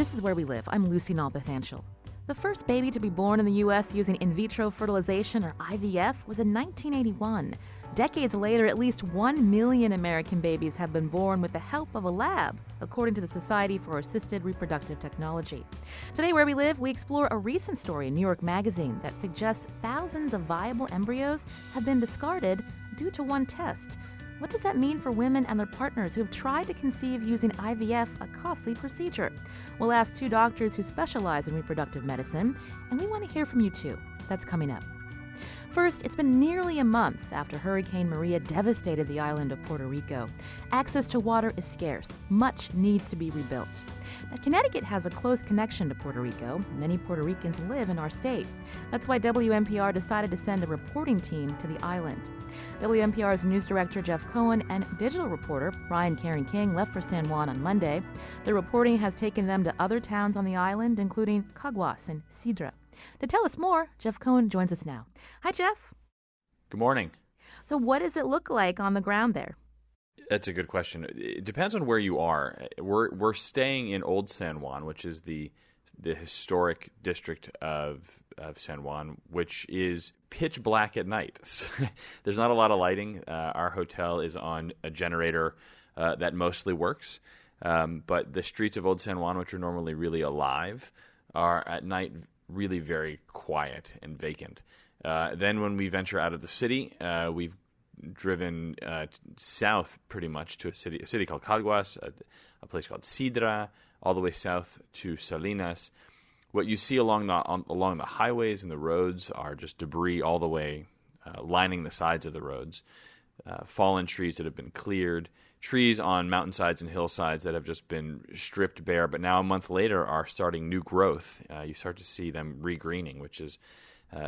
This is Where We Live. I'm Lucy Nalpathanchel. The first baby to be born in the U.S. using in vitro fertilization, or IVF, was in 1981. Decades later, at least 1 million American babies have been born with the help of a lab, according to the Society for Assisted Reproductive Technology. Today, Where We Live, we explore a recent story in New York Magazine that suggests thousands of viable embryos have been discarded due to one test. What does that mean for women and their partners who have tried to conceive using IVF, a costly procedure? We'll ask two doctors who specialize in reproductive medicine, and we want to hear from you too. That's coming up. First, it's been nearly a month after Hurricane Maria devastated the island of Puerto Rico. Access to water is scarce. Much needs to be rebuilt. Now, Connecticut has a close connection to Puerto Rico. Many Puerto Ricans live in our state. That's why WNPR decided to send a reporting team to the island. WNPR's news director Jeff Cohen and digital reporter Ryan Caron King left for San Juan on Monday. Their reporting has taken them to other towns on the island, including Caguas and Sidra. To tell us more, Jeff Cohen joins us now. Hi, Jeff. Good morning. So what does it look like on the ground there? That's a good question. It depends on where you are. We're staying in Old San Juan, which is the historic district of San Juan, which is pitch black at night. There's not a lot of lighting. Our hotel is on a generator that mostly works. But the streets of Old San Juan, which are normally really alive, are at night really very quiet and vacant. Then when we venture out of the city, we've driven south pretty much to a city called Caguas, a place called Sidra, all the way south to Salinas. What you see along the highways and the roads are just debris all the way lining the sides of the roads, fallen trees that have been cleared, trees on mountainsides and hillsides that have just been stripped bare, but now a month later are starting new growth. You start to see them regreening, which is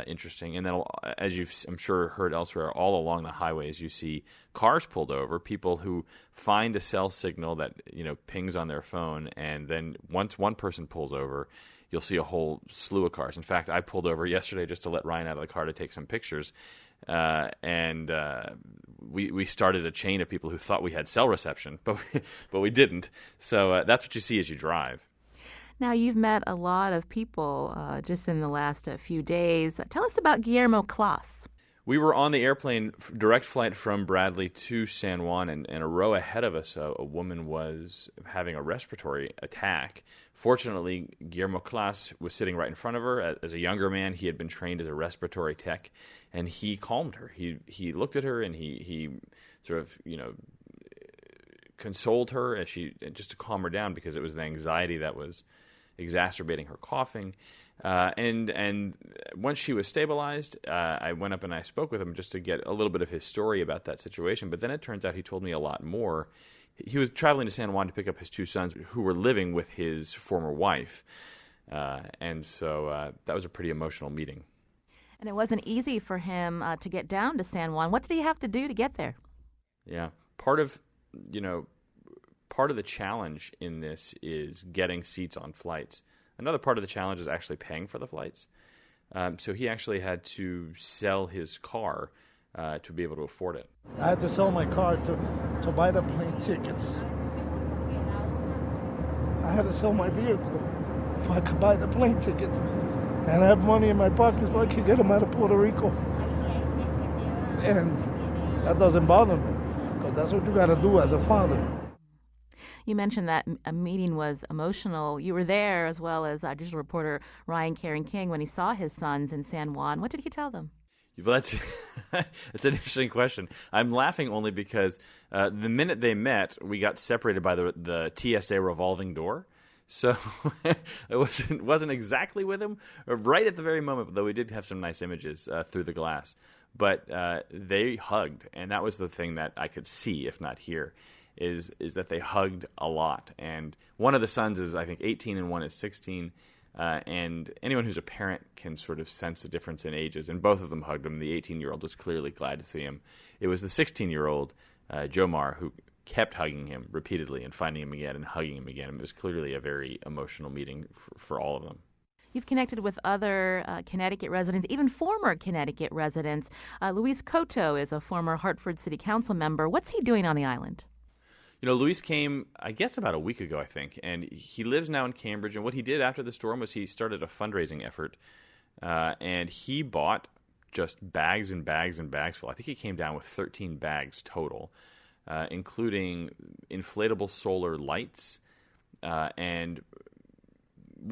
interesting. And then, as you've, I'm sure, heard elsewhere, all along the highways, you see cars pulled over, people who find a cell signal that pings on their phone, and then once one person pulls over, you'll see a whole slew of cars. In fact, I pulled over yesterday just to let Ryan out of the car to take some pictures, and we started a chain of people who thought we had cell reception, but we didn't. So that's what you see as you drive. Now, you've met a lot of people just in the last few days. Tell us about Guillermo Clas. We were on the airplane, direct flight from Bradley to San Juan, and a row ahead of us, a woman was having a respiratory attack. Fortunately, Guillermo Clas was sitting right in front of her. As a younger man, he had been trained as a respiratory tech, and he calmed her. He looked at her, and he sort of, consoled her just to calm her down, because it was the anxiety that was exacerbating her coughing. And once she was stabilized, I went up and I spoke with him just to get a little bit of his story about that situation. But then it turns out he told me a lot more. He was traveling to San Juan to pick up his two sons who were living with his former wife. And so that was a pretty emotional meeting. And it wasn't easy for him to get down to San Juan. What did he have to do to get there? Yeah. Part of the challenge in this is getting seats on flights. Another part of the challenge is actually paying for the flights. So he actually had to sell his car to be able to afford it. I had to sell my car to buy the plane tickets. I had to sell my vehicle if I could buy the plane tickets. And I have money in my pocket so I could get them out of Puerto Rico. And that doesn't bother me, because that's what you got to do as a father. You mentioned that a meeting was emotional. You were there, as well as digital reporter Ryan Caron King, when he saw his sons in San Juan. What did he tell them? Well, that's an interesting question. I'm laughing only because the minute they met, we got separated by the TSA revolving door. So it wasn't exactly with him right at the very moment, though we did have some nice images through the glass. But they hugged, and that was the thing that I could see, if not hear, is that they hugged a lot. And one of the sons is, I think, 18 and one is 16. And anyone who's a parent can sort of sense the difference in ages. And both of them hugged him. The 18-year-old was clearly glad to see him. It was the 16-year-old, Jomar, who kept hugging him repeatedly and finding him again and hugging him again. It was clearly a very emotional meeting for all of them. You've connected with other Connecticut residents, even former Connecticut residents. Luis Cotto is a former Hartford City Council member. What's he doing on the island? Luis came, I guess, about a week ago, I think, and he lives now in Cambridge. And what he did after the storm was he started a fundraising effort, and he bought just bags and bags and bags full. I think he came down with 13 bags total, including inflatable solar lights and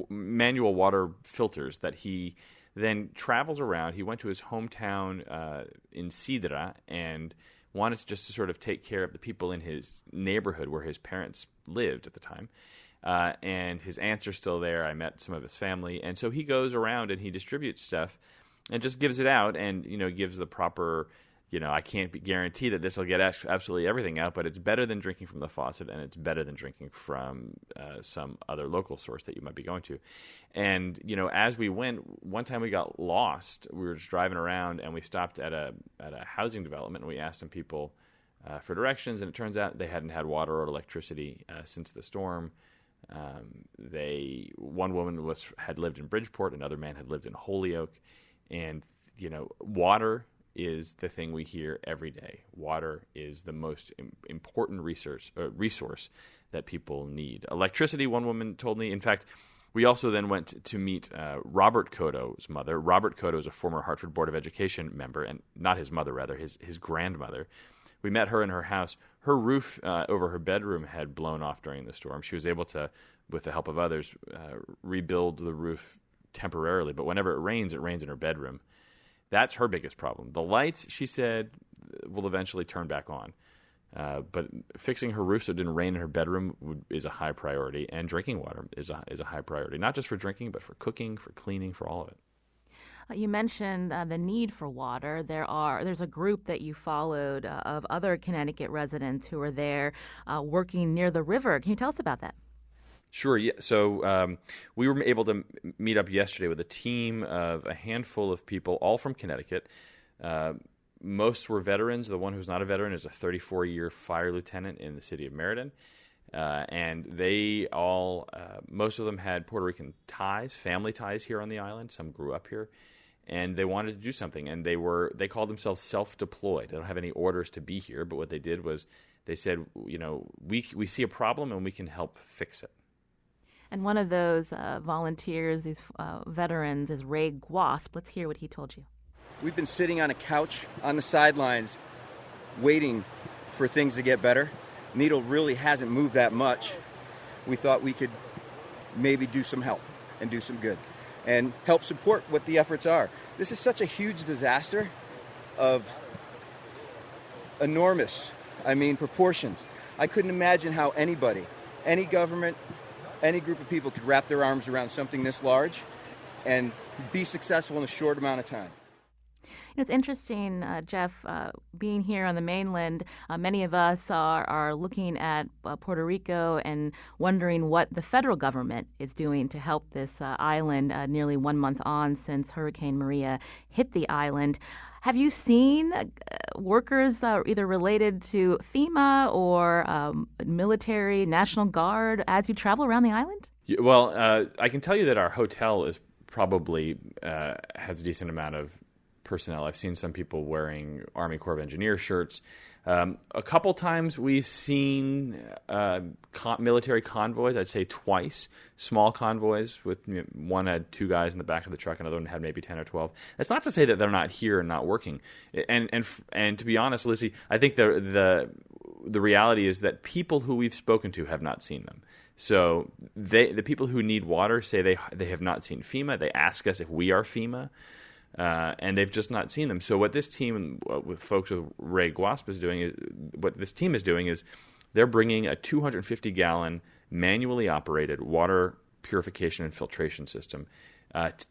manual water filters that he then travels around. He went to his hometown in Sidra and wanted to sort of take care of the people in his neighborhood where his parents lived at the time. And his aunts are still there. I met some of his family. And so he goes around and he distributes stuff and just gives it out and, gives the proper, I can't guarantee that this will get absolutely everything out, but it's better than drinking from the faucet, and it's better than drinking from some other local source that you might be going to. And, as we went, one time we got lost. We were just driving around, and we stopped at a housing development, and we asked some people for directions, and it turns out they hadn't had water or electricity since the storm. One woman had lived in Bridgeport, another man had lived in Holyoke, and, water is the thing we hear every day. Water is the most important resource that people need. Electricity, one woman told me. In fact, we also then went to meet Robert Cotto's mother. Robert Cotto is a former Hartford Board of Education member, and not his mother, rather, his grandmother. We met her in her house. Her roof over her bedroom had blown off during the storm. She was able to, with the help of others, rebuild the roof temporarily. But whenever it rains in her bedroom. That's her biggest problem. The lights, she said, will eventually turn back on. But fixing her roof so it didn't rain in her bedroom is a high priority, and drinking water is a high priority, not just for drinking, but for cooking, for cleaning, for all of it. You mentioned the need for water. There's a group that you followed of other Connecticut residents who are there working near the river. Can you tell us about that? Sure. Yeah. So we were able to meet up yesterday with a team of a handful of people, all from Connecticut. Most were veterans. The one who's not a veteran is a 34-year fire lieutenant in the city of Meriden. And they all, most of them had Puerto Rican ties, family ties here on the island. Some grew up here. And they wanted to do something. And they called themselves self-deployed. They don't have any orders to be here. But what they did was they said, we see a problem and we can help fix it. And one of those volunteers, these veterans, is Ray Guasp. Let's hear what he told you. We've been sitting on a couch on the sidelines waiting for things to get better. Needle really hasn't moved that much. We thought we could maybe do some help and do some good and help support what the efforts are. This is such a huge disaster of enormous, proportions. I couldn't imagine how anybody, any government, any group of people could wrap their arms around something this large and be successful in a short amount of time. It's interesting, Jeff, being here on the mainland, many of us are looking at Puerto Rico and wondering what the federal government is doing to help this island nearly 1 month on since Hurricane Maria hit the island. Have you seen workers either related to FEMA or military, National Guard as you travel around the island? Well, I can tell you that our hotel is probably has a decent amount of personnel. I've seen some people wearing Army Corps of Engineers shirts. A couple times we've seen military convoys, I'd say twice, small convoys with one had 2 guys in the back of the truck, another one had maybe 10 or 12. That's not to say that they're not here and not working. And to be honest, Lizzie, I think the reality is that people who we've spoken to have not seen them. So the people who need water say they have not seen FEMA. They ask us if we are FEMA. And they've just not seen them. So what this team, with folks with Ray Guasp is doing, what this team is doing is they're bringing a 250-gallon manually operated water purification and filtration system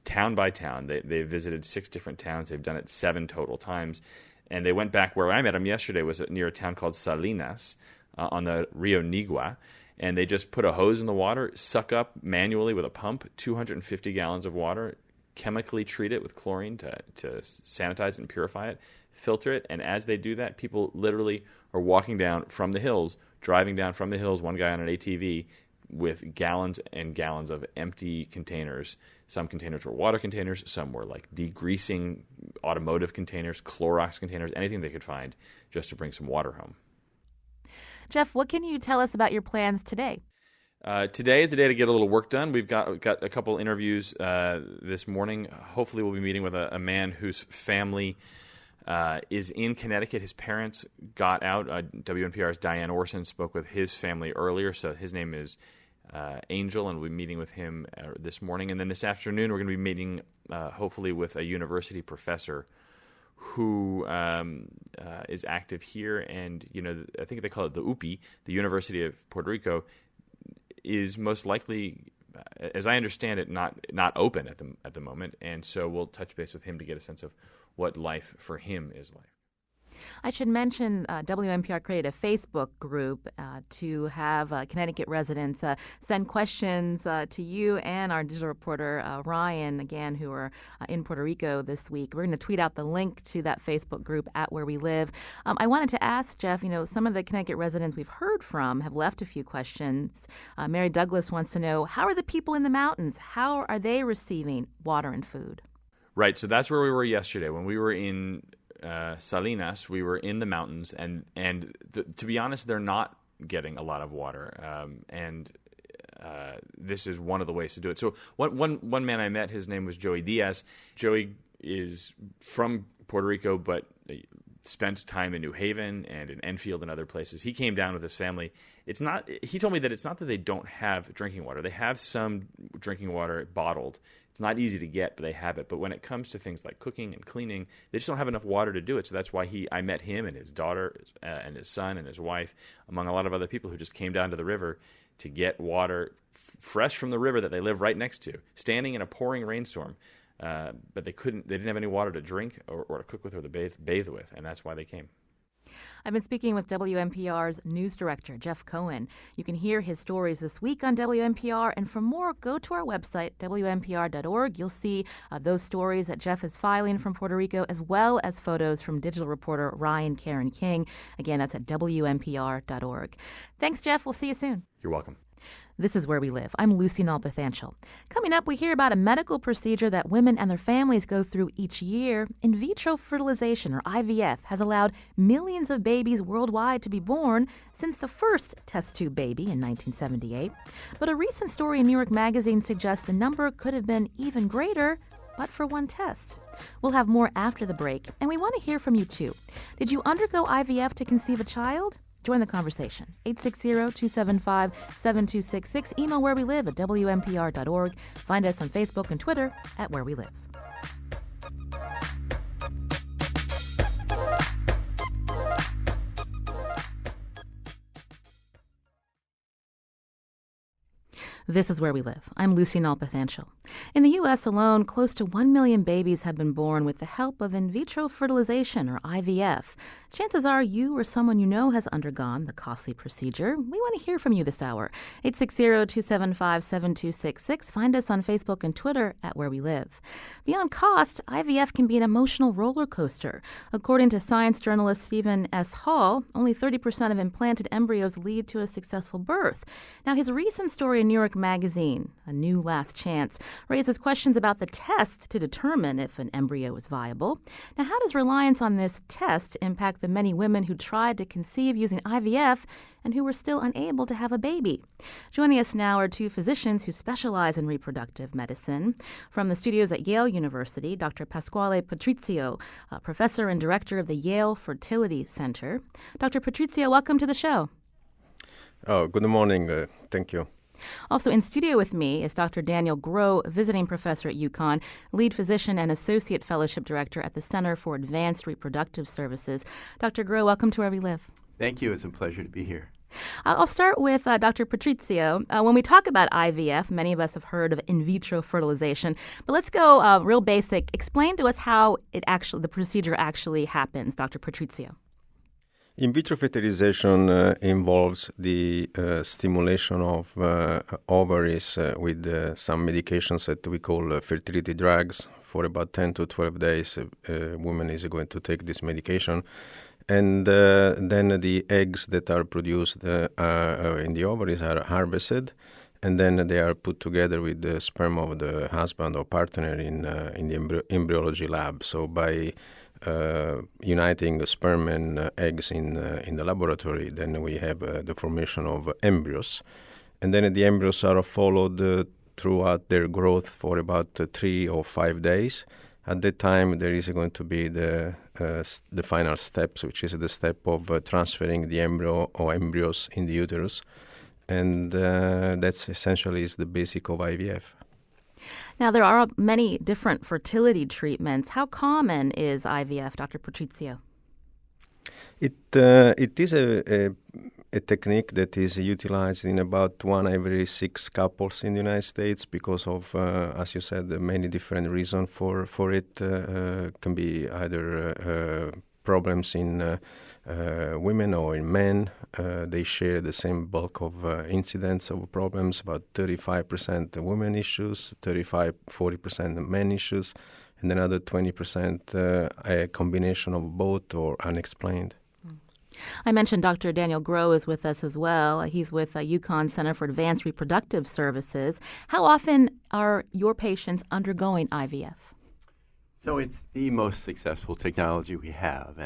town by town. They visited 6 different towns. They've done it 7 total times. And they went back where I met them yesterday was near a town called Salinas on the Rio Nigua. And they just put a hose in the water, suck up manually with a pump 250 gallons of water, chemically treat it with chlorine to sanitize it and purify it, filter it, and as they do that, people literally are walking down from the hills, driving down from the hills, one guy on an ATV, with gallons and gallons of empty containers. Some containers were water containers, some were like degreasing automotive containers, Clorox containers, anything they could find just to bring some water home. Jeff, what can you tell us about your plans today? Today is the day to get a little work done. We've got a couple interviews this morning. Hopefully we'll be meeting with a man whose family is in Connecticut. His parents got out. WNPR's Diane Orson spoke with his family earlier, so his name is Angel, and we'll be meeting with him this morning. And then this afternoon we're going to be meeting hopefully with a university professor who is active here. And, I think they call it the UPI, the University of Puerto Rico, is most likely, as I understand it, not open at the moment, and so we'll touch base with him to get a sense of what life for him is like. I should mention WNPR created a Facebook group to have Connecticut residents send questions to you and our digital reporter, Ryan, again, who are in Puerto Rico this week. We're going to tweet out the link to that Facebook group at Where We Live. I wanted to ask, Jeff, some of the Connecticut residents we've heard from have left a few questions. Mary Douglas wants to know, how are the people in the mountains? How are they receiving water and food? Right, so that's where we were yesterday. When we were in Salinas, we were in the mountains, and to be honest, they're not getting a lot of water, and this is one of the ways to do it. So one man I met, his name was Joey Diaz. Joey is from Puerto Rico, but spent time in New Haven and in Enfield and other places. He came down with his family. He told me that it's not that they don't have drinking water. They have some drinking water bottled. It's not easy to get, but they have it. But when it comes to things like cooking and cleaning, they just don't have enough water to do it. So that's why I met him and his daughter and his son and his wife, among a lot of other people who just came down to the river to get water fresh from the river that they live right next to, standing in a pouring rainstorm. But they didn't have any water to drink or to cook with or to bathe with, and that's why they came. I've been speaking with WNPR's news director, Jeff Cohen. You can hear his stories this week on WNPR, and for more, go to our website, WNPR.org. You'll see those stories that Jeff is filing from Puerto Rico, as well as photos from digital reporter Ryan Karen King. Again, that's at WNPR.org. Thanks, Jeff. We'll see you soon. You're welcome. This is Where We Live. I'm Lucy Nalpathanchel. Coming up, we hear about a medical procedure that women and their families go through each year. In vitro fertilization, or IVF, has allowed millions of babies worldwide to be born since the first test tube baby in 1978. But a recent story in New York Magazine suggests the number could have been even greater, but for one test. We'll have more after the break, and we want to hear from you too. Did you undergo IVF to conceive a child? Join the conversation. 860-275-7266. Email Where We Live at WNPR.org. Find us on Facebook and Twitter at Where We Live. This is Where We Live. I'm Lucy Nalpathanchel. In the U.S. alone, close to 1 million babies have been born with the help of in vitro fertilization, or IVF. Chances are you or someone you know has undergone the costly procedure. We want to hear from you this hour. 860-275-7266. Find us on Facebook and Twitter at Where We Live. Beyond cost, IVF can be an emotional roller coaster. According to science journalist Stephen S. Hall, only 30% of implanted embryos lead to a successful birth. Now, his recent story in New York Magazine, A New Last Chance, raises questions about the test to determine if an embryo is viable. Now, how does reliance on this test impact the many women who tried to conceive using IVF and who were still unable to have a baby? Joining us now are two physicians who specialize in reproductive medicine. From the studios at Yale University, Dr. Pasquale Patrizio, professor and director of the Yale Fertility Center. Dr. Patrizio, welcome to the show. Oh, good morning. Thank you. Also in studio with me is Dr. Daniel Groh, visiting professor at UConn, lead physician and associate fellowship director at the Center for Advanced Reproductive Services. Dr. Groh, welcome to Where We Live. Thank you. It's a pleasure to be here. I'll start with Dr. Patrizio. When we talk about IVF, many of us have heard of in vitro fertilization, but let's go real basic. Explain to us how the procedure actually happens, Dr. Patrizio. In vitro fertilization involves the stimulation of ovaries with some medications that we call fertility drugs. For about 10 to 12 days, a woman is going to take this medication. And then the eggs that are produced in the ovaries are harvested, and then they are put together with the sperm of the husband or partner in the embryology lab. So by uniting sperm and eggs in the laboratory. Then we have the formation of embryos. And then the embryos are followed throughout their growth for about 3 or 5 days. At that time, there is going to be the final steps, which is the step of transferring the embryo or embryos in the uterus. And that's essentially is the basic of IVF. Now, there are many different fertility treatments. How common is IVF, Dr. Patrizio? It is a technique that is utilized in about 1 every 6 couples in the United States because of, as you said, many different reasons for it. Can be either problems in women or in men. They share the same bulk of incidence of problems, about 35% women issues, 40% men issues, and another 20% a combination of both or unexplained. I mentioned Dr. Daniel Groh is with us as well. He's with UConn Center for Advanced Reproductive Services. How often are your patients undergoing IVF? So it's the most successful technology we have.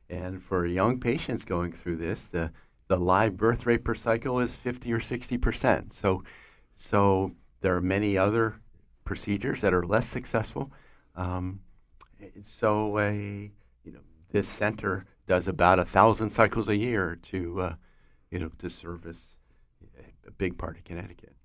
And for young patients going through this, the live birth rate per cycle is 50 or 60%. So there are many other procedures that are less successful. This center does about 1,000 cycles a year to service a big part of Connecticut.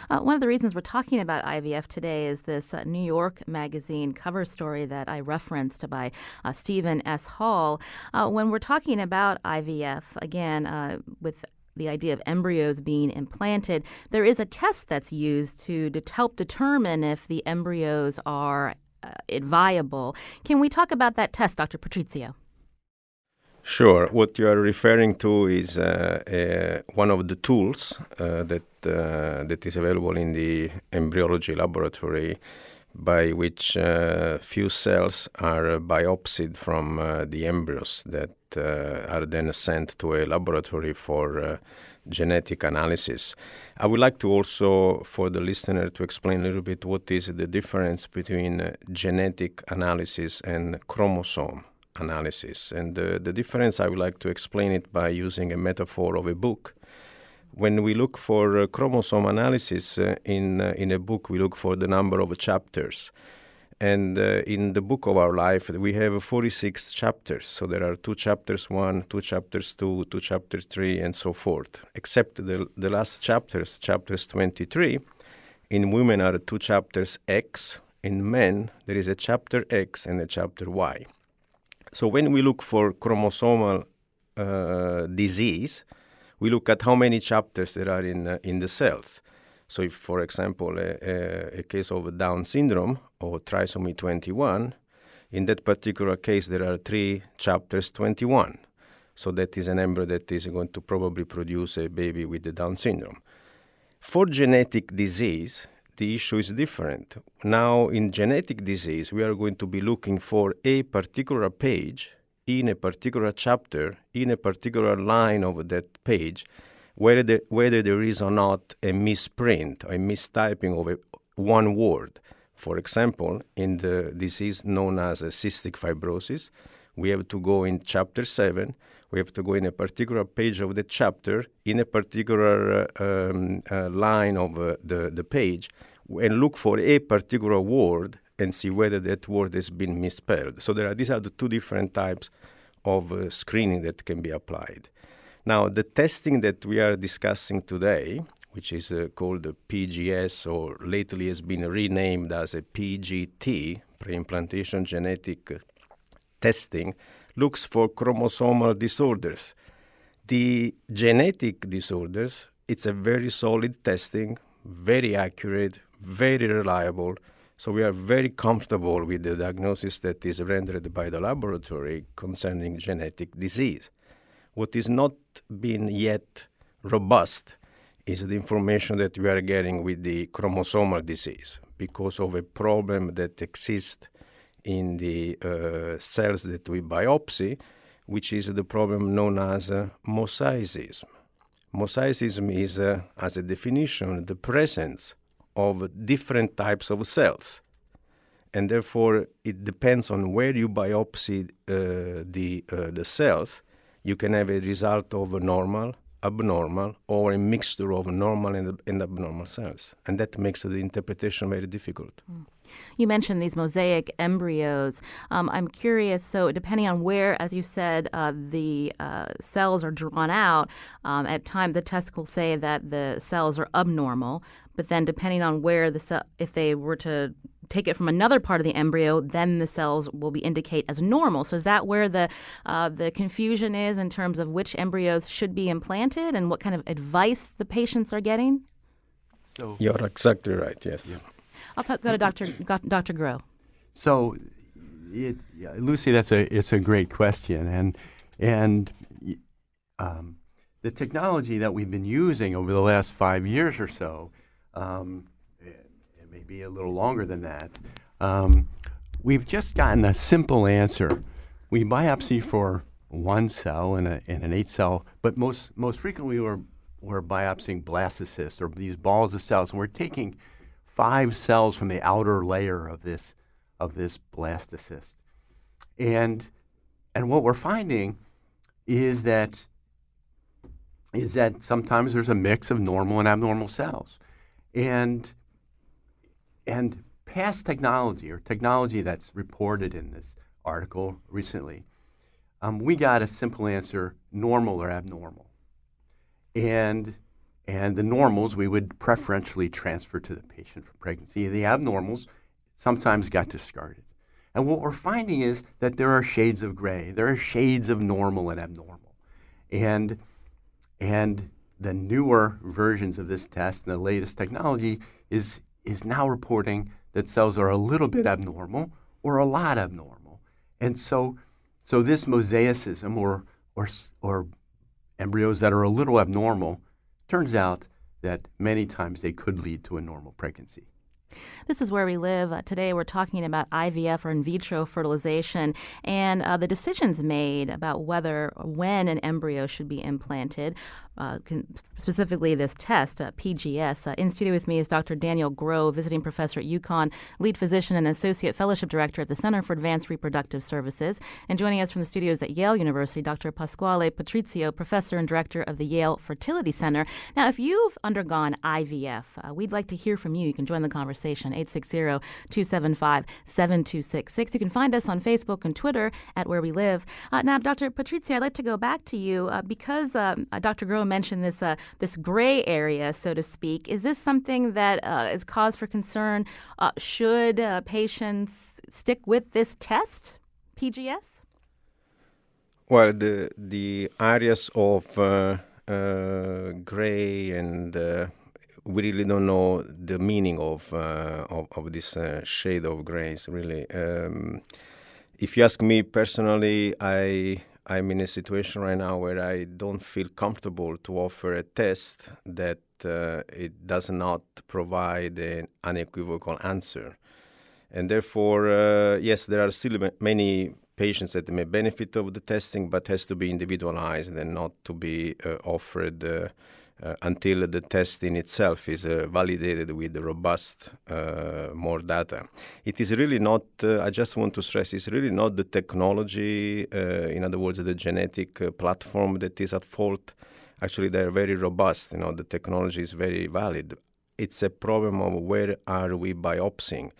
One of the reasons we're talking about IVF today is this New York Magazine cover story that I referenced by Stephen S. Hall. When we're talking about IVF, again, with the idea of embryos being implanted, there is a test that's used to help determine if the embryos are viable. Can we talk about that test, Dr. Patrizio? Sure. What you are referring to is one of the tools that is available in the embryology laboratory by which few cells are biopsied from the embryos that are then sent to a laboratory for genetic analysis. I would like to also, for the listener, to explain a little bit what is the difference between genetic analysis and chromosome analysis. And the difference, I would like to explain it by using a metaphor of a book. When we look for chromosome analysis in a book, we look for the number of chapters. And in the book of our life, we have 46 chapters. So there are 2 chapters 1, 2 chapters 2, 2 chapters 3, and so forth. Except the last chapters 23, in women are 2 chapters X. In men, there is a chapter X and a chapter Y. So when we look for chromosomal disease, we look at how many chapters there are in the cells. So if, for example, a case of Down syndrome or trisomy 21, in that particular case, there are 3 chapters 21. So that is an embryo that is going to probably produce a baby with the Down syndrome. For genetic disease, the issue is different. Now, in genetic disease, we are going to be looking for a particular page in a particular chapter, in a particular line of that page, whether there is or not a misprint or a mistyping of one word. For example, in the disease known as cystic fibrosis, we have to go in chapter 7, we have to go in a particular page of the chapter, in a particular line of the page, and look for a particular word and see whether that word has been misspelled. So these are the 2 different types of screening that can be applied. Now, the testing that we are discussing today, which is called the PGS, or lately has been renamed as a PGT, pre-implantation genetic testing, looks for chromosomal disorders. The genetic disorders, it's a very solid testing, very accurate, very reliable. So we are very comfortable with the diagnosis that is rendered by the laboratory concerning genetic disease. What is not been yet robust is the information that we are getting with the chromosomal disease because of a problem that exists in the cells that we biopsy, which is the problem known as mosaicism. Mosaicism is, as a definition, the presence of different types of cells. and therefore it depends on where you biopsy the cells. You can have a result of a normal, abnormal, or a mixture of normal and abnormal cells, and that makes the interpretation very difficult. You mentioned these mosaic embryos. I'm curious, so depending on where, as you said, the cells are drawn out, at times the test will say that the cells are abnormal, but then depending on where if they were to take it from another part of the embryo, then the cells will be indicate as normal. So is that where the confusion is in terms of which embryos should be implanted and what kind of advice the patients are getting? So You're exactly right, yes. Yeah. I'll go to Dr. Groh. So, Lucy, it's a great question, and the technology that we've been using over the last 5 years or so, it may be a little longer than that. We've just gotten a simple answer. We biopsy for one cell in an 8-cell, but most frequently we're biopsying blastocysts, or these balls of cells, and we're taking 5 cells from the outer layer of this blastocyst. And what we're finding is that sometimes there's a mix of normal and abnormal cells. And past technology, or technology that's reported in this article recently, we got a simple answer: normal or abnormal. And the normals we would preferentially transfer to the patient for pregnancy. The abnormals sometimes got discarded. And what we're finding is that there are shades of gray. There are shades of normal and abnormal. And the newer versions of this test and the latest technology is now reporting that cells are a little bit abnormal or a lot abnormal. And so this mosaicism or embryos that are a little abnormal, turns out that many times they could lead to a normal pregnancy. This is Where We Live. Today we're talking about IVF or in vitro fertilization and the decisions made about whether or when an embryo should be implanted, specifically this test, PGS. In studio with me is Dr. Daniel Groh, visiting professor at UConn, lead physician and associate fellowship director at the Center for Advanced Reproductive Services. And joining us from the studios at Yale University, Dr. Pasquale Patrizio, professor and director of the Yale Fertility Center. Now, if you've undergone IVF, we'd like to hear from you. You can join the conversation, 860-275-7266. You can find us on Facebook and Twitter at Where We Live. Now, Dr. Patrizio, I'd like to go back to you because Dr. Groh mentioned this gray area, so to speak. Is this something that is cause for concern? Should patients stick with this test, PGS? Well, the areas of gray and we really don't know the meaning of this shade of grays, really. If you ask me personally, I'm in a situation right now where I don't feel comfortable to offer a test that it does not provide an unequivocal answer. And therefore, yes, there are still many patients that may benefit of the testing, but has to be individualized and not to be offered until the test in itself is validated with robust more data. It is really not, I just want to stress, it's really not the technology, in other words, the genetic platform that is at fault. Actually, they're very robust. The technology is very valid. It's a problem of where are we biopsying.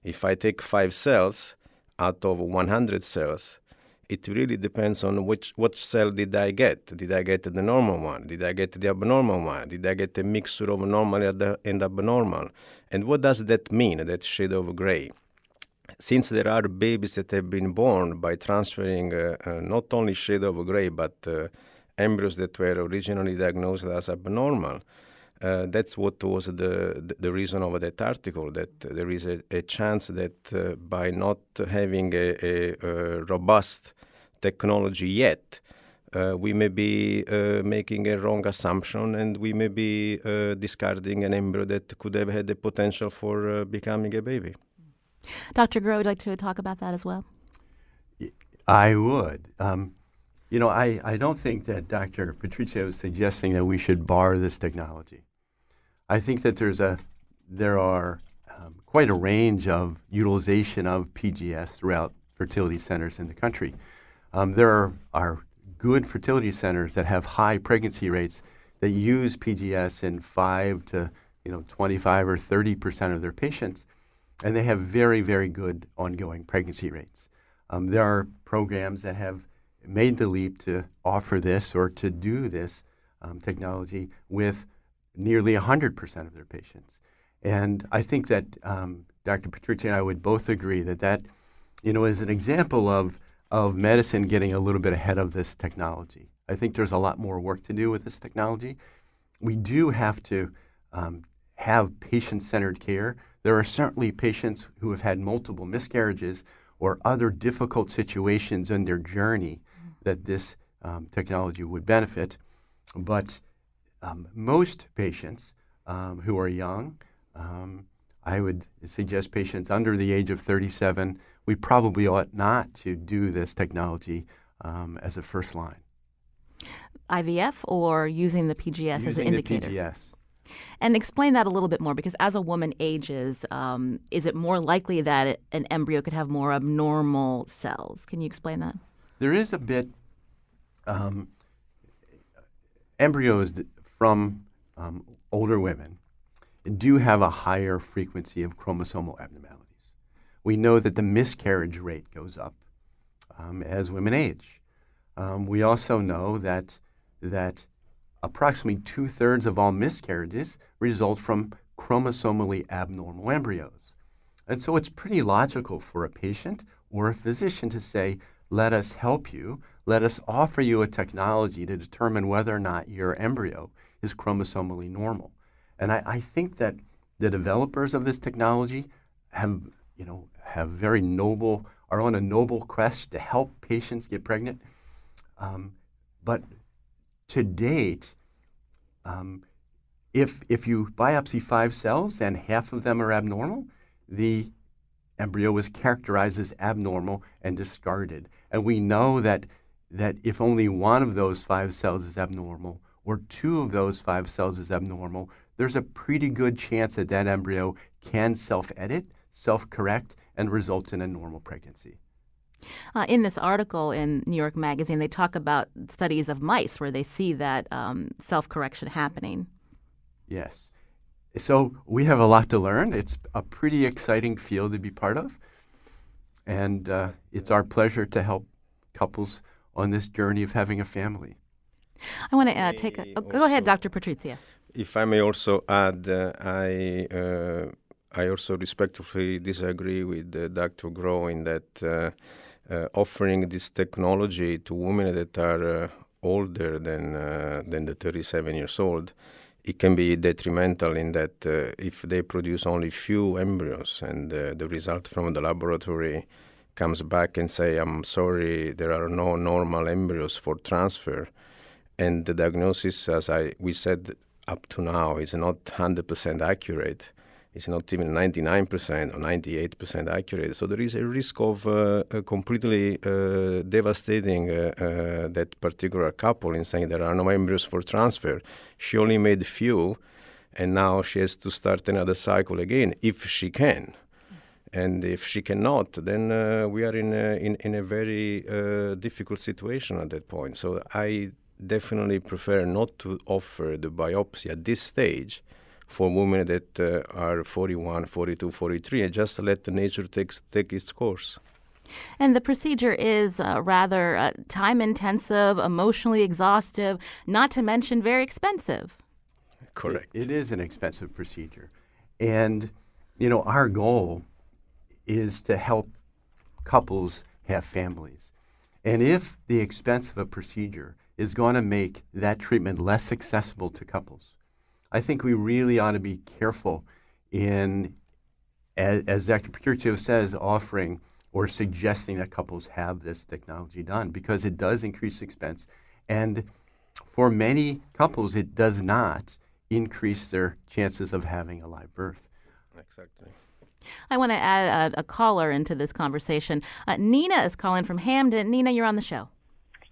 If I take 5 cells out of 100 cells, it really depends on which cell did I get. Did I get the normal one? Did I get the abnormal one? Did I get a mixture of normal and abnormal? And what does that mean, that shade of gray? Since there are babies that have been born by transferring not only shade of gray, but embryos that were originally diagnosed as abnormal, that's what was the reason of that article, that there is a chance that by not having a robust technology yet, we may be making a wrong assumption, and we may be discarding an embryo that could have had the potential for becoming a baby. Dr. Groh, would you like to talk about that as well? I would. I don't think that Dr. Patrizio is suggesting that we should bar this technology. I think that there are quite a range of utilization of PGS throughout fertility centers in the country. There are good fertility centers that have high pregnancy rates that use PGS in 5 to 25 or 30% of their patients, and they have very, very good ongoing pregnancy rates. There are programs that have made the leap to offer this or to do this technology with nearly 100% of their patients. And I think that Dr. Patrizia and I would both agree that is an example of medicine getting a little bit ahead of this technology. I think there's a lot more work to do with this technology. We do have to have patient-centered care. There are certainly patients who have had multiple miscarriages or other difficult situations in their journey that this technology would benefit. But most patients who are young, I would suggest patients under the age of 37, we probably ought not to do this technology as a first line. IVF or using the PGS as an indicator? Using the PGS. And explain that a little bit more, because as a woman ages, is it more likely that an embryo could have more abnormal cells? Can you explain that? There is a bit, embryos from older women do have a higher frequency of chromosomal abnormalities. We know that the miscarriage rate goes up as women age. We also know that approximately 2/3 of all miscarriages result from chromosomally abnormal embryos. And so it's pretty logical for a patient or a physician to say, let us help you, let us offer you a technology to determine whether or not your embryo is chromosomally normal. And I think that the developers of this technology are on a noble quest to help patients get pregnant. But to date, if you biopsy 5 cells and half of them are abnormal, the embryo is characterized as abnormal and discarded. And we know that if only one of those 5 cells is abnormal or 2 of those 5 cells is abnormal, there's a pretty good chance that embryo can self-edit, self-correct, and result in a normal pregnancy. In this article in New York Magazine, they talk about studies of mice where they see that self-correction happening. Yes. So we have a lot to learn. It's a pretty exciting field to be part of. And it's our pleasure to help couples on this journey of having a family. I want to go ahead, Dr. Patrizia. If I may also add, I also respectfully disagree with Dr. Groh in that offering this technology to women that are older than the 37 years old, it can be detrimental in that if they produce only few embryos and the result from the laboratory comes back and say, I'm sorry, there are no normal embryos for transfer, and the diagnosis, as we said up to now, is not 100% accurate. It's not even 99% or 98% accurate. So there is a risk of completely devastating that particular couple in saying there are no embryos for transfer. She only made few, and now she has to start another cycle again, if she can. And if she cannot, then we are in a very difficult situation at that point. So I definitely prefer not to offer the biopsy at this stage for women that are 41, 42, 43, and just let the nature take its course. And the procedure is rather time-intensive, emotionally exhaustive, not to mention very expensive. Correct. It is an expensive procedure. And, our goal is to help couples have families. And if the expense of a procedure is going to make that treatment less accessible to couples, I think we really ought to be careful in, as Dr. Patrizio says, offering or suggesting that couples have this technology done, because it does increase expense. And for many couples, it does not increase their chances of having a live birth. Exactly. I want to add a caller into this conversation. Nina is calling from Hamden. Nina, you're on the show.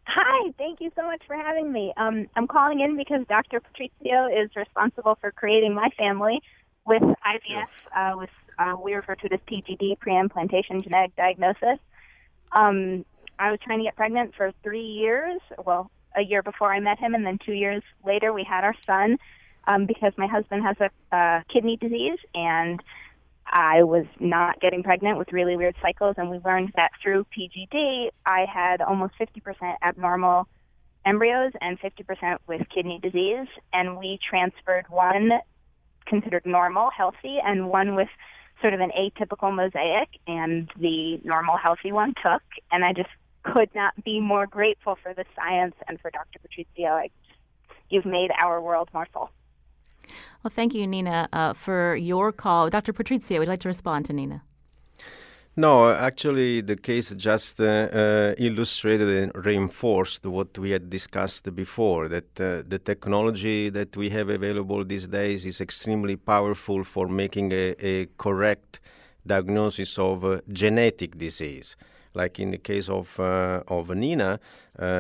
Hi, thank you so much for having me. I'm calling in because Dr. Patrizio is responsible for creating my family with IVF, with we refer to it as PGD, pre-implantation genetic diagnosis. I was trying to get pregnant for 3 years, well, a year before I met him, and then 2 years later we had our son because my husband has a kidney disease, and I was not getting pregnant with really weird cycles, and we learned that through PGD I had almost 50% abnormal embryos and 50% with kidney disease, and we transferred one considered normal, healthy, and one with sort of an atypical mosaic, and the normal, healthy one took, and I just could not be more grateful for the science and for Dr. Patrizio. You've made our world more full. Well, thank you, Nina, for your call. Dr. Patrizio, would you like to respond to Nina? No, actually, the case just illustrated and reinforced what we had discussed before, that the technology that we have available these days is extremely powerful for making a correct diagnosis of genetic disease. Like in the case of Nina,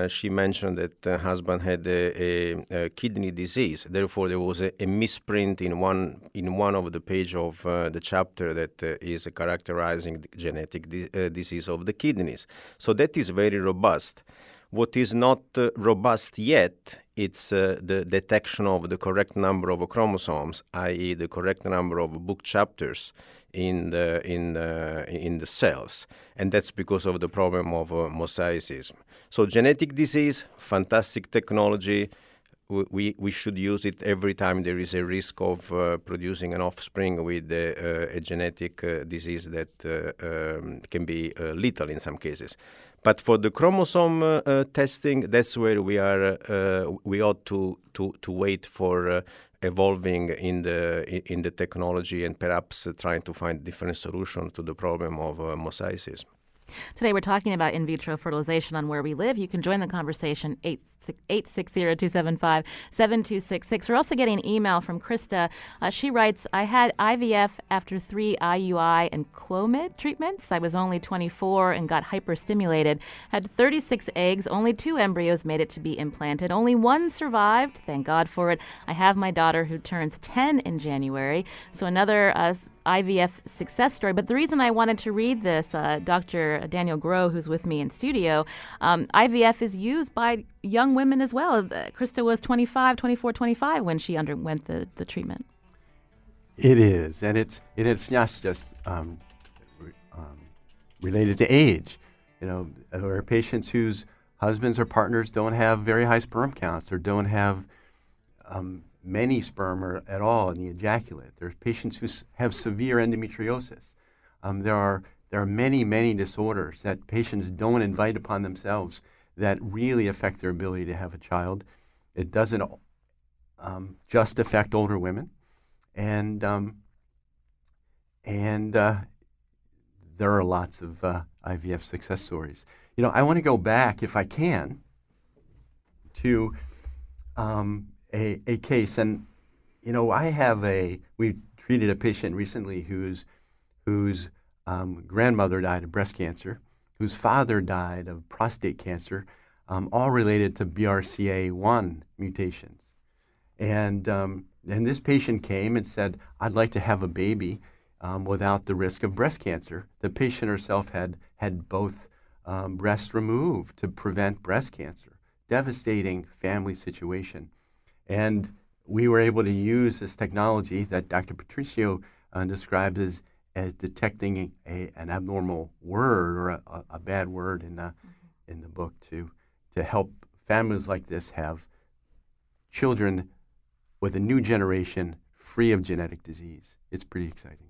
she mentioned that her husband had a kidney disease. Therefore, there was a misprint in one of the page of the chapter that is characterizing the genetic disease of the kidneys. So that is very robust. What is not robust yet, it's the detection of the correct number of chromosomes, i.e., the correct number of book chapters in the cells, and that's because of the problem of mosaicism. So genetic disease, fantastic technology. We should use it every time there is a risk of producing an offspring with a genetic disease that can be lethal in some cases. But for the chromosome testing, that's where we ought to wait for evolving in the technology and perhaps trying to find different solutions to the problem of mosaicism. Today we're talking about in vitro fertilization on Where We Live. You can join the conversation, 860-275-7266. We're also getting an email from Krista. She writes, I had IVF after 3 IUI and Clomid treatments. I was only 24 and got hyperstimulated. Had 36 eggs. Only 2 embryos made it to be implanted. Only 1 survived. Thank God for it. I have my daughter who turns 10 in January. So another IVF success story. But the reason I wanted to read this, Dr. Daniel Groh, who's with me in studio, IVF is used by young women as well. Krista was 24, 25 when she underwent the treatment. It is, and it's not just related to age. You know, there are patients whose husbands or partners don't have very high sperm counts or don't have many sperm or at all in the ejaculate. There's patients who have severe endometriosis. There are many disorders that patients don't invite upon themselves that really affect their ability to have a child. It doesn't just affect older women, and there are lots of IVF success stories. You know, I want to go back, if I can, to a case, and you know, we treated a patient recently whose grandmother died of breast cancer, whose father died of prostate cancer, all related to BRCA1 mutations. And this patient came and said, I'd like to have a baby without the risk of breast cancer. The patient herself had both breasts removed to prevent breast cancer. Devastating family situation. And we were able to use this technology that Dr. Patrizio described as detecting an abnormal word or a bad word in the book to help families like this have children with a new generation free of genetic disease. It's pretty exciting.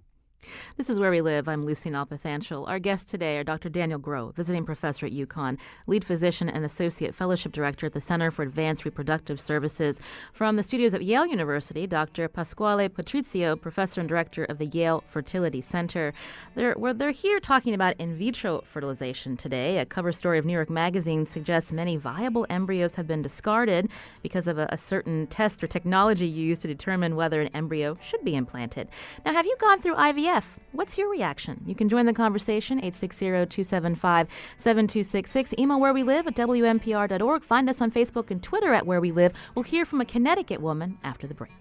This is Where We Live. I'm Lucy Nalpathanchel. Our guests today are Dr. Daniel Groh, visiting professor at UConn, lead physician and associate fellowship director at the Center for Advanced Reproductive Services. From the studios at Yale University, Dr. Pasquale Patrizio, professor and director of the Yale Fertility Center. They're here talking about in vitro fertilization today. A cover story of New York Magazine suggests many viable embryos have been discarded because of a certain test or technology used to determine whether an embryo should be implanted. Now, have you gone through IVF? What's your reaction? You can join the conversation, 860-275-7266. Email wherewelive@wnpr.org. Find us on Facebook and Twitter at Where We Live. We'll hear from a Connecticut woman after the break.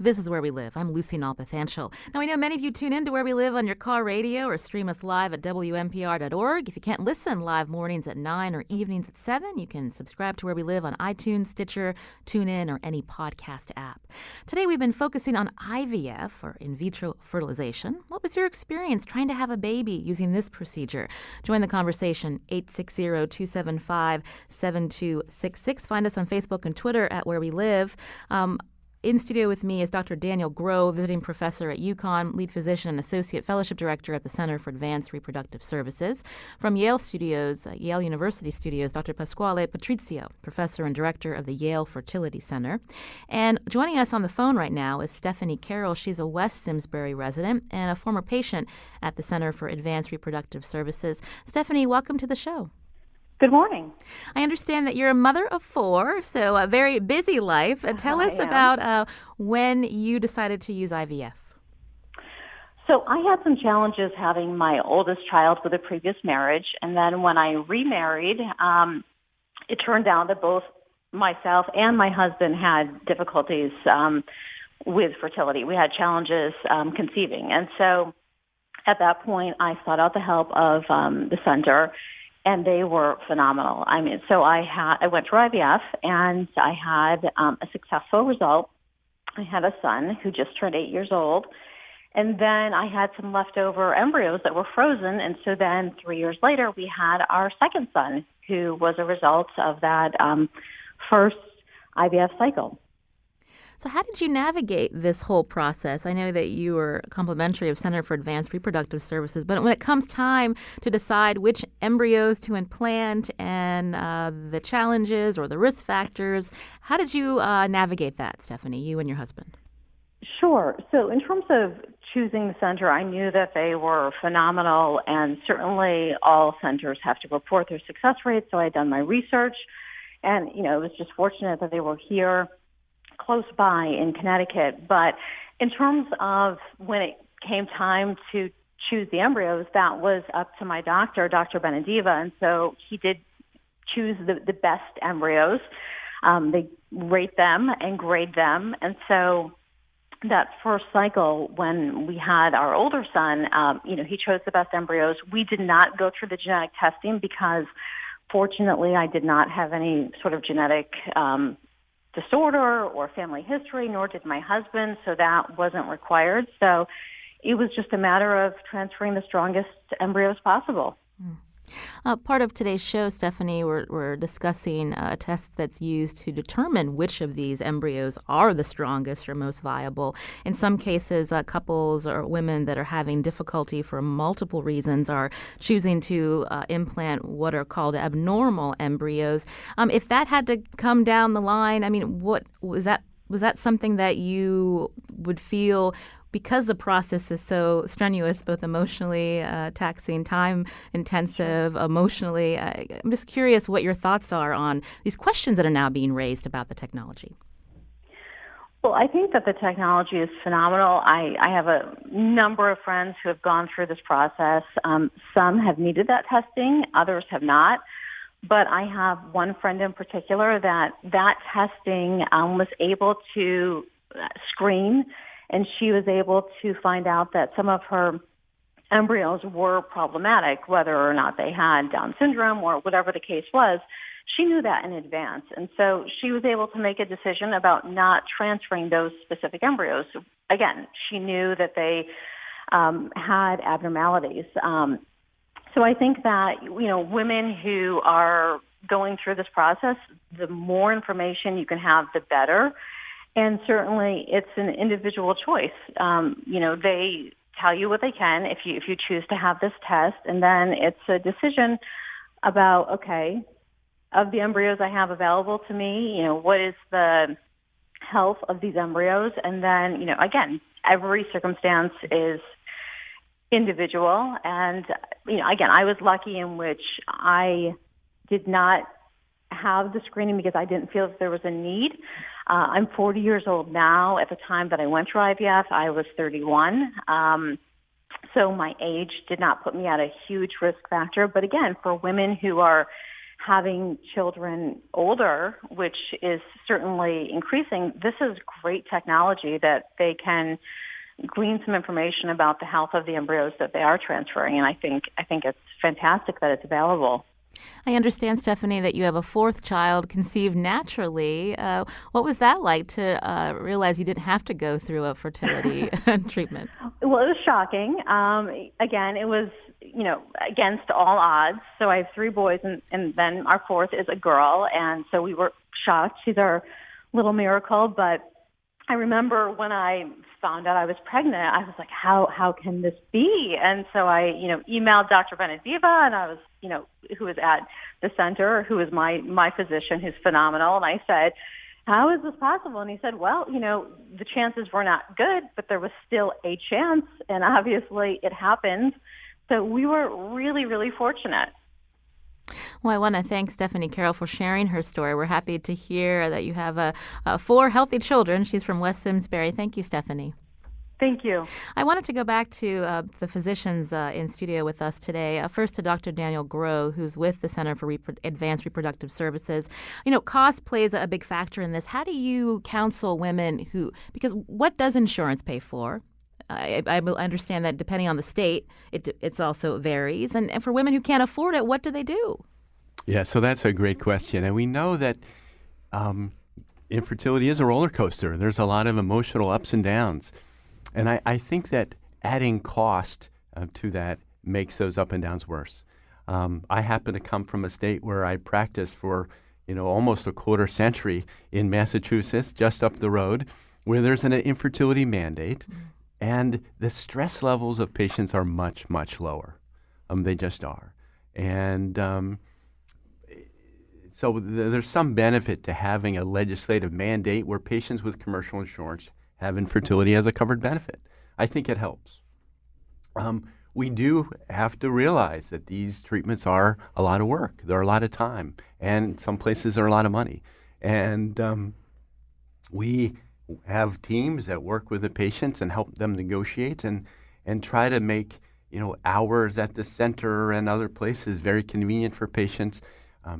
This is Where We Live. I'm Lucy Nalpathanchel. Now, I know many of you tune in to Where We Live on your car radio or stream us live at WNPR.org. If you can't listen live mornings at 9 or evenings at 7, you can subscribe to Where We Live on iTunes, Stitcher, TuneIn, or any podcast app. Today, we've been focusing on IVF, or in vitro fertilization. What was your experience trying to have a baby using this procedure? Join the conversation, 860-275-7266. Find us on Facebook and Twitter at Where We Live. In studio with me is Dr. Daniel Grove, visiting professor at UConn, lead physician and associate fellowship director at the Center for Advanced Reproductive Services. From Yale University Studios, Dr. Pasquale Patrizio, professor and director of the Yale Fertility Center. And joining us on the phone right now is Stephanie Carroll. She's a West Simsbury resident and a former patient at the Center for Advanced Reproductive Services. Stephanie, welcome to the show. Good morning. I understand that you're a mother of 4, so a very busy life. Tell us about when you decided to use IVF. So I had some challenges having my oldest child with a previous marriage, and then when I remarried, it turned out that both myself and my husband had difficulties with fertility. We had challenges conceiving, and so at that point, I sought out the help of the center. And they were phenomenal. I mean, so I went through IVF, and I had a successful result. I had a son who just turned 8 years old, and then I had some leftover embryos that were frozen. And so then 3 years later, we had our second son, who was a result of that first IVF cycle. So how did you navigate this whole process? I know that you were complimentary of Center for Advanced Reproductive Services, but when it comes time to decide which embryos to implant and the challenges or the risk factors, how did you navigate that, Stephanie, you and your husband? Sure. So in terms of choosing the center, I knew that they were phenomenal, and certainly all centers have to report their success rates, so I had done my research, and, it was just fortunate that they were here close by in Connecticut. But in terms of when it came time to choose the embryos, that was up to my doctor, Dr. Benediva, and so he did choose the best embryos. They rate them and grade them, and so that first cycle when we had our older son, he chose the best embryos. We did not go through the genetic testing because, fortunately, I did not have any sort of genetic disorder or family history, nor did my husband, so that wasn't required. So it was just a matter of transferring the strongest embryos possible. Part of today's show, Stephanie, we're discussing a test that's used to determine which of these embryos are the strongest or most viable. In some cases, couples or women that are having difficulty for multiple reasons are choosing to implant what are called abnormal embryos. If that had to come down the line, what was that? Was that something that you would feel, because the process is so strenuous, both emotionally taxing, time-intensive, emotionally? I'm just curious what your thoughts are on these questions that are now being raised about the technology. Well, I think that the technology is phenomenal. I have a number of friends who have gone through this process. Some have needed that testing, others have not. But I have one friend in particular that testing was able to screen, and she was able to find out that some of her embryos were problematic, whether or not they had Down syndrome or whatever the case was. She knew that in advance, and so she was able to make a decision about not transferring those specific embryos. Again, she knew that they had abnormalities. So I think that, women who are going through this process, the more information you can have, the better. And certainly it's an individual choice. They tell you what they can if you choose to have this test, and then it's a decision about, okay, of the embryos I have available to me, what is the health of these embryos? And then, again, every circumstance is individual. And, again, I was lucky in which I did not have the screening because I didn't feel that there was a need. I'm 40 years old now. At the time that I went through IVF, I was 31. So my age did not put me at a huge risk factor. But again, for women who are having children older, which is certainly increasing, this is great technology that they can glean some information about the health of the embryos that they are transferring. And I think it's fantastic that it's available. I understand, Stephanie, that you have a fourth child conceived naturally. What was that like to realize you didn't have to go through a fertility treatment? Well, it was shocking. Again, it was, against all odds. So I have 3 boys, and then our fourth is a girl. And so we were shocked. She's our little miracle. But I remember when I found out I was pregnant, I was like, how can this be? And so I, emailed Dr. Benediva, and I was, who was at the center, who is my physician, who's phenomenal. And I said, how is this possible? And he said, well, the chances were not good, but there was still a chance. And obviously it happened. So we were really, really fortunate. Well, I want to thank Stephanie Carroll for sharing her story. We're happy to hear that you have 4 healthy children. She's from West Simsbury. Thank you, Stephanie. Thank you. I wanted to go back to the physicians in studio with us today. First to Dr. Daniel Groh, who's with the Center for Advanced Reproductive Services. Cost plays a big factor in this. How do you counsel women because what does insurance pay for? I understand that depending on the state, it's also varies. And for women who can't afford it, what do they do? Yeah, so that's a great question. And we know that infertility is a roller coaster. There's a lot of emotional ups and downs. And I think that adding cost to that makes those up and downs worse. I happen to come from a state where I practiced for almost a quarter century in Massachusetts, just up the road, where there's an infertility mandate. Mm-hmm. And the stress levels of patients are much, much lower. They just are. And so there's some benefit to having a legislative mandate where patients with commercial insurance have infertility as a covered benefit. I think it helps. We do have to realize that these treatments are a lot of work. They're a lot of time. And some places are a lot of money. And we have teams that work with the patients and help them negotiate and try to make hours at the center and other places very convenient for patients.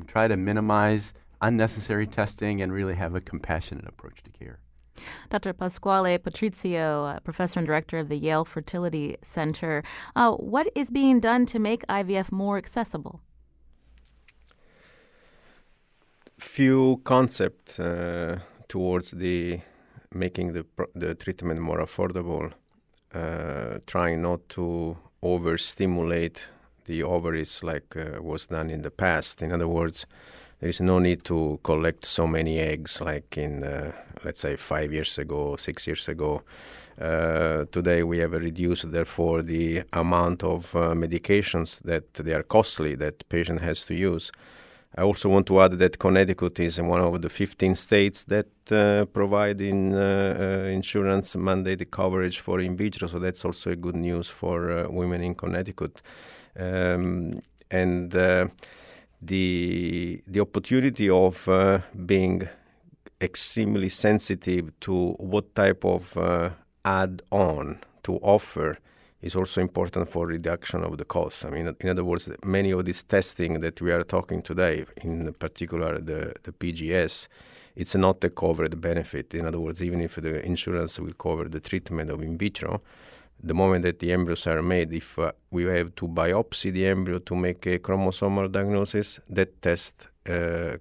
Try to minimize unnecessary testing and really have a compassionate approach to care. Dr. Pasquale Patrizio, professor and director of the Yale Fertility Center. What is being done to make IVF more accessible? Few concepts towards making the treatment more affordable, trying not to overstimulate the ovaries like was done in the past. In other words, there is no need to collect so many eggs like in, let's say, 5 years ago, 6 years ago. Today we have reduced, therefore, the amount of medications that they are costly that the patient has to use. I also want to add that Connecticut is one of the 15 states that provide insurance mandated coverage for in vitro, so that's also a good news for women in Connecticut. And the opportunity of being extremely sensitive to what type of add-on to offer is also important for reduction of the cost. I mean, in other words, many of these testing that we are talking today, in particular the PGS, it's not a covered benefit. In other words, even if the insurance will cover the treatment of in vitro, the moment that the embryos are made, if we have to biopsy the embryo to make a chromosomal diagnosis, that test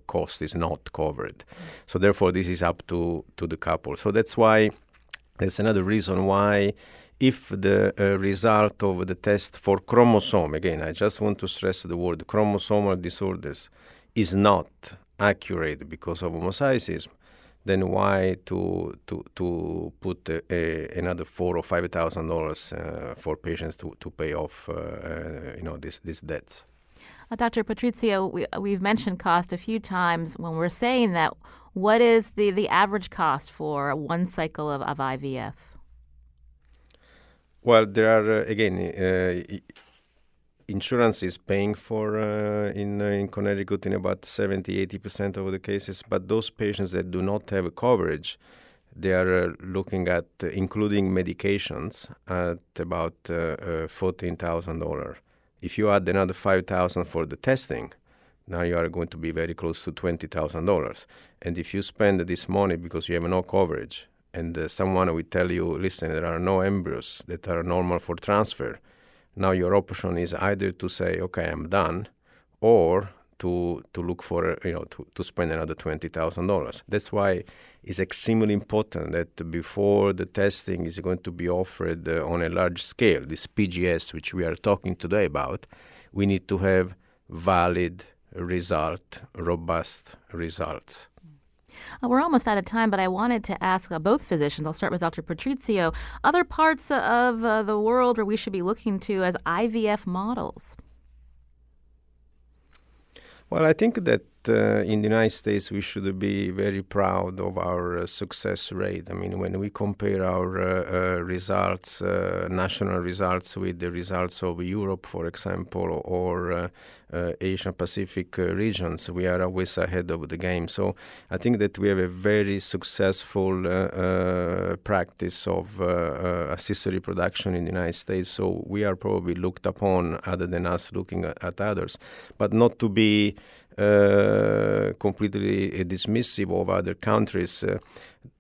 cost is not covered. So therefore, this is up to the couple. So that's another reason why if the result of the test for chromosome, again, I just want to stress the word chromosomal disorders, is not accurate because of homozygosism, then why to put another $4,000 or $5,000 for patients to pay off these debts? Dr. Patrizio, we've mentioned cost a few times. When we're saying that, what is the average cost for one cycle of IVF? Well, there are, insurance is paying for, in Connecticut, in about 70-80% of the cases. But those patients that do not have coverage, they are looking at, including medications, at about $14,000. If you add another $5,000 for the testing, Now you are going to be very close to $20,000. And if you spend this money because you have no coverage, and someone will tell you, listen, there are no embryos that are normal for transfer, now your option is either to say, okay, I'm done, or to look for, to spend another $20,000. That's why it's extremely important that before the testing is going to be offered on a large scale, this PGS, which we are talking today about, we need to have valid robust results. We're almost out of time, but I wanted to ask both physicians. I'll start with Dr. Patrizio. Other parts of the world where we should be looking to as IVF models? Well, I think that in the United States we should be very proud of our success rate. I mean, when we compare our results, national results, with the results of Europe, for example, or Asia Pacific regions, we are always ahead of the game. So I think that we have a very successful practice of assisted reproduction in the United States. So we are probably looked upon, other than us looking at others, but not to be completely dismissive of other countries.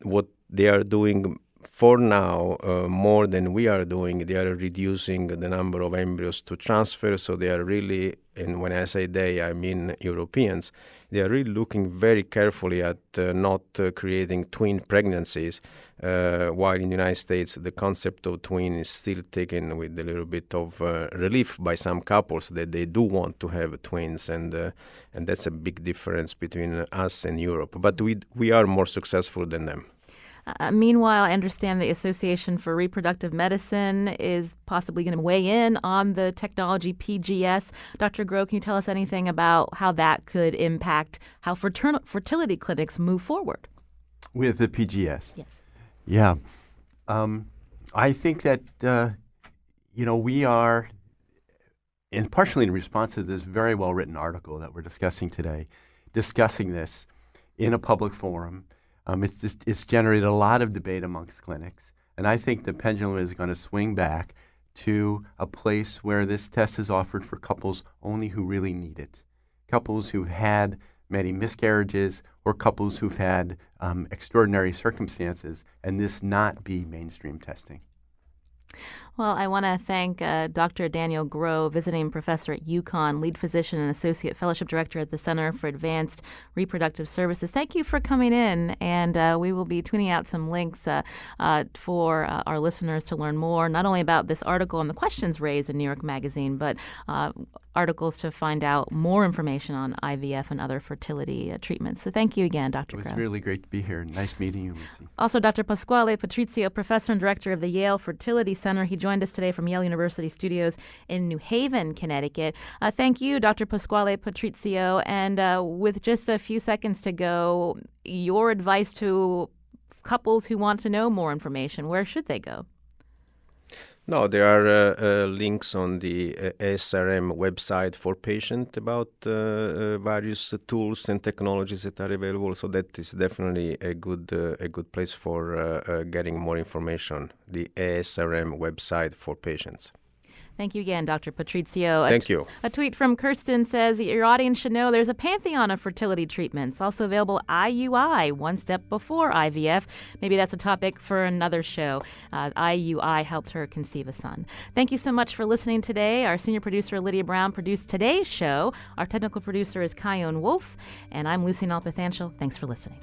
What they are doing for now, more than we are doing, they are reducing the number of embryos to transfer. So they are really, and when I say they, I mean Europeans, they are really looking very carefully at not creating twin pregnancies, while in the United States the concept of twin is still taken with a little bit of relief by some couples that they do want to have twins, and that's a big difference between us and Europe. But we are more successful than them. Meanwhile, I understand the Association for Reproductive Medicine is possibly going to weigh in on the technology PGS. Dr. Groh, can you tell us anything about how that could impact how fertility clinics move forward? With the PGS? Yes. Yeah. I think that, we are, and partially in response to this very well-written article that we're discussing today, discussing this in a public forum. It's generated a lot of debate amongst clinics, and I think the pendulum is going to swing back to a place where this test is offered for couples only who really need it, couples who've had many miscarriages or couples who've had extraordinary circumstances, and this not be mainstream testing. Well, I want to thank Dr. Daniel Groh, visiting professor at UConn, lead physician and associate fellowship director at the Center for Advanced Reproductive Services. Thank you for coming in, and we will be tweeting out some links for our listeners to learn more, not only about this article and the questions raised in New York Magazine, but articles to find out more information on IVF and other fertility treatments. So thank you again, Dr. Groh. It was really great to be here. Nice meeting you, Lucy. Also, Dr. Pasquale Patrizio, professor and director of the Yale Fertility Center. He joined us today from Yale University Studios in New Haven, Connecticut. Thank you, Dr. Pasquale Patrizio. And with just a few seconds to go, your advice to couples who want to know more information, where should they go? No, there are links on the ASRM website for patients about various tools and technologies that are available. So that is definitely a good place for getting more information. The ASRM website for patients. Thank you again, Dr. Patrizio. Thank you. A tweet from Kirsten says, your audience should know there's a pantheon of fertility treatments, also available IUI, one step before IVF. Maybe that's a topic for another show. IUI helped her conceive a son. Thank you so much for listening today. Our senior producer, Lydia Brown, produced today's show. Our technical producer is Kyone Wolf, and I'm Lucy Nalpathanchel. Thanks for listening.